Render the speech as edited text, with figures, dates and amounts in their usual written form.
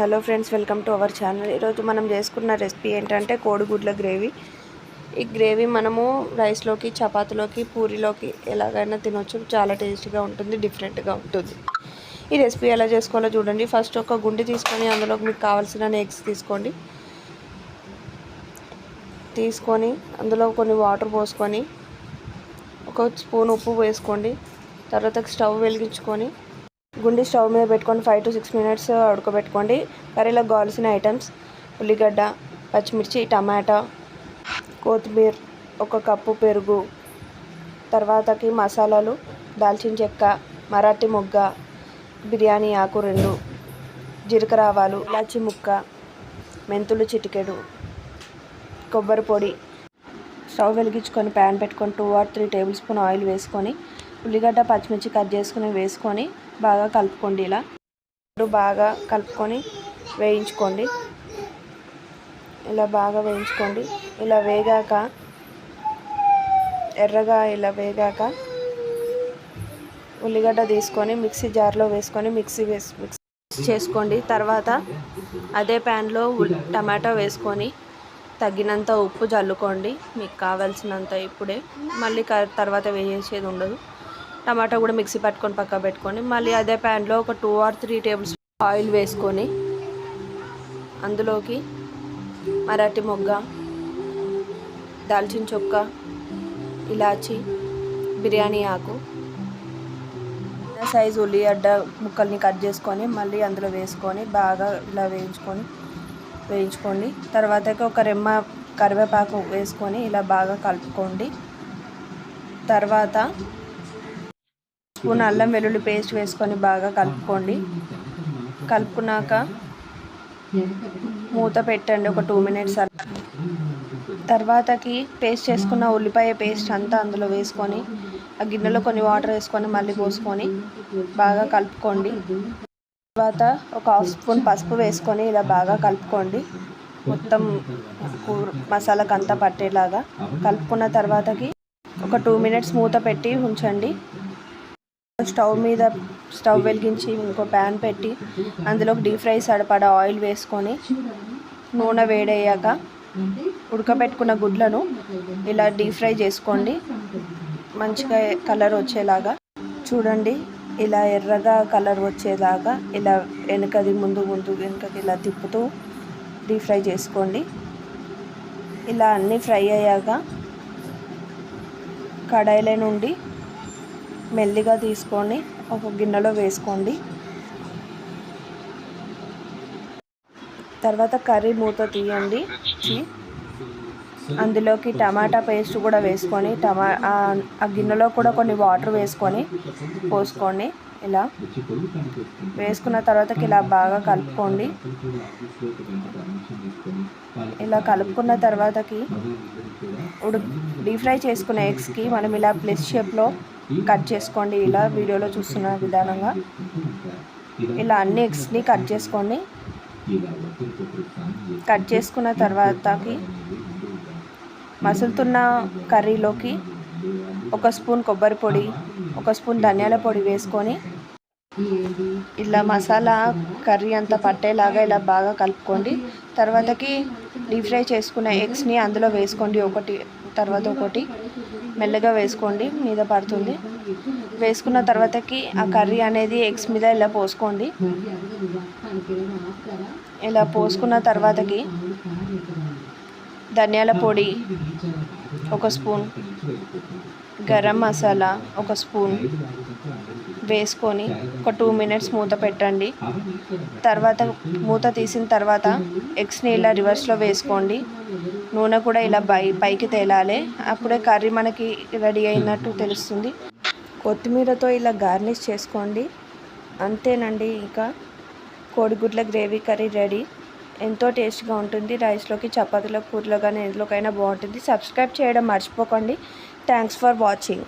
Hello friends, welcome to our channel. ఈరోజు మనం చేసుకున్న రెసిపీ ఏంటంటే కోడిగుడ్ల గ్రేవీ. ఈ గ్రేవీ మనము రైస్లోకి, చపాతీలోకి, పూరీలోకి ఎలాగైనా తినొచ్చు. చాలా టేస్టీగా ఉంటుంది, డిఫరెంట్గా ఉంటుంది. ఈ రెసిపీ ఎలా చేసుకోవాలో చూడండి. ఫస్ట్ ఒక గుండి తీసుకొని అందులోకి మీకు కావాల్సిన ఎగ్స్ తీసుకొని అందులో కొన్ని వాటర్ పోసుకొని ఒక స్పూన్ ఉప్పు వేసుకోండి. తర్వాత స్టవ్ వెలిగించుకొని గుండి స్టవ్ మీద పెట్టుకొని 5 to 6 minutes ఉడకబెట్టుకోండి. కర్రీలోకి కావాల్సిన ఐటమ్స్: ఉల్లిగడ్డ, పచ్చిమిర్చి, టమాటా, కొత్తిమీర, 1 కప్పు పెరుగు, తర్వాతకి మసాలాలు: దాల్చిన చెక్క, మరాఠీ మొగ్గ, బిర్యానీ ఆకు 2, జీలకర్ర ఆవాలు, ఇలాచి ముక్క, మెంతులు చిటికెడు, కొబ్బరి పొడి. స్టవ్ వెలిగించుకొని ప్యాన్ పెట్టుకొని 2 or 3 tablespoon ఆయిల్ వేసుకొని ఉల్లిగడ్డ, పచ్చిమిర్చి కట్ చేసుకుని వేసుకొని బాగా కలుపుకోండి. ఇలా బాగా కలుపుకొని వేయించుకోండి. ఇలా బాగా వేయించుకోండి. ఇలా వేగాక ఎర్రగా వేగాక ఉల్లిగడ్డ తీసుకొని మిక్సీ జార్లో వేసుకొని మిక్స్ చేసుకోండి. తర్వాత అదే ప్యాన్లో టమాటో వేసుకొని తగినంత ఉప్పు చల్లుకోండి, మీకు కావాల్సినంత. ఇప్పుడే మళ్ళీ తర్వాత వేసేది ఉండదు. టమాటా కూడా మిక్సీ పట్టుకొని పక్క పెట్టుకొని మళ్ళీ అదే ప్యాన్లో ఒక 2 or 3 tablespoon ఆయిల్ వేసుకొని అందులోకి మరాఠీ మొగ్గ, దాల్చిన చెక్క, ఇలాచి, బిర్యానీ ఆకు, సైజు ఉల్లిగడ్డ ముక్కల్ని కట్ చేసుకొని మళ్ళీ అందులో వేసుకొని బాగా ఇలా వేయించుకోండి. తర్వాతకి ఒక రెమ్మ కరివేపాకు వేసుకొని ఇలా బాగా కలుపుకోండి. తర్వాత స్పూన్ అల్లం వెల్లుల్లి పేస్ట్ వేసుకొని బాగా కలుపుకోండి. కలుపుకున్నాక మూత పెట్టండి ఒక 2 minutes. తర్వాతకి పేస్ట్ చేసుకున్న ఉల్లిపాయ పేస్ట్ అంతా అందులో వేసుకొని ఆ గిన్నెలో కొన్ని వాటర్ వేసుకొని మళ్ళీ పోసుకొని బాగా కలుపుకోండి. తర్వాత ఒక 1/2 స్పూన్ పసుపు వేసుకొని ఇలా బాగా కలుపుకోండి. మొత్తం మసాలాకు అంతా పట్టేలాగా కలుపుకున్న తర్వాతకి ఒక 2 minutes మూత పెట్టి ఉంచండి. స్టవ్ వెలిగించి ఇంకో ప్యాన్ పెట్టి అందులోకి డీప్ ఫ్రై సరిపడా ఆయిల్ వేసుకొని నూనె వేడయ్యాక ఉడకబెట్టుకున్న గుడ్లను ఇలా డీప్ ఫ్రై చేసుకోండి. మంచిగా కలర్ వచ్చేలాగా చూడండి. ఇలా ఎర్రగా కలర్ వచ్చేలాగా ఇలా వెనకది ముందు వెనకకి ఇలా తిప్పుతూ డీప్ ఫ్రై చేసుకోండి. ఇలా అన్నీ ఫ్రై అయ్యాక కడాయిలో నుండి మెల్లిగా తీసుకొని ఒక గిన్నెలో వేసుకోండి. తర్వాత కర్రీ మూత తీయండి. అందులోకి టమాటా పేస్ట్ కూడా వేసుకొని ఆ గిన్నెలో కూడా కొన్ని వాటర్ వేసుకొని పోసుకోండి. ఇలా వేసుకున్న తర్వాతకి ఇలా బాగా కలుపుకోండి. ఇలా కలుపుకున్న తర్వాతకి డీప్ ఫ్రై చేసుకున్న ఎగ్స్కి మనం ఇలా ప్లస్ షేప్లో కట్ చేసుకోండి. ఇలా వీడియోలో చూస్తున్న విధానంగా ఇలా అన్ని ఎగ్స్ని కట్ చేసుకోండి. కట్ చేసుకున్న తర్వాతకి మసులుతున్న కర్రీలోకి 1 స్పూన్ కొబ్బరి పొడి, 1 స్పూన్ ధనియాల పొడి వేసుకొని ఇలా మసాలా కర్రీ అంతా పట్టేలాగా ఇలా బాగా కలుపుకోండి. తర్వాతకి డీప్ ఫ్రై చేసుకున్న ఎగ్స్ని అందులో వేసుకోండి. ఒకటి తర్వాత ఒకటి మెల్లగా వేసుకోండి, మీద పడుతుంది. వేసుకున్న తర్వాతకి ఆ కర్రీ అనేది ఎగ్స్ మీద ఇలా పోసుకోండి. ఇలా పోసుకున్న తర్వాతకి ధనియాల పొడి 1 స్పూన్, గరం మసాలా 1 స్పూన్ వేసుకొని ఒక 2 minutes మూత పెట్టండి. తర్వాత మూత తీసిన తర్వాత ఎగ్స్ని ఇలా రివర్స్లో వేసుకోండి. నూనె కూడా ఇలా పైకి తేలాలి, అప్పుడే కర్రీ మనకి రెడీ అయినట్టు తెలుస్తుంది. కొత్తిమీరతో ఇలా గార్నిష్ చేసుకోండి. అంతేనండి, ఇంకా కోడిగుడ్ల గ్రేవీ కర్రీ రెడీ. ఎంతో టేస్ట్గా ఉంటుంది. రైస్లోకి, చపాతీలోకి, పూరీలో కానీ ఎందులోకైనా బాగుంటుంది. సబ్స్క్రైబ్ చేయడం మర్చిపోకండి. Thanks for watching.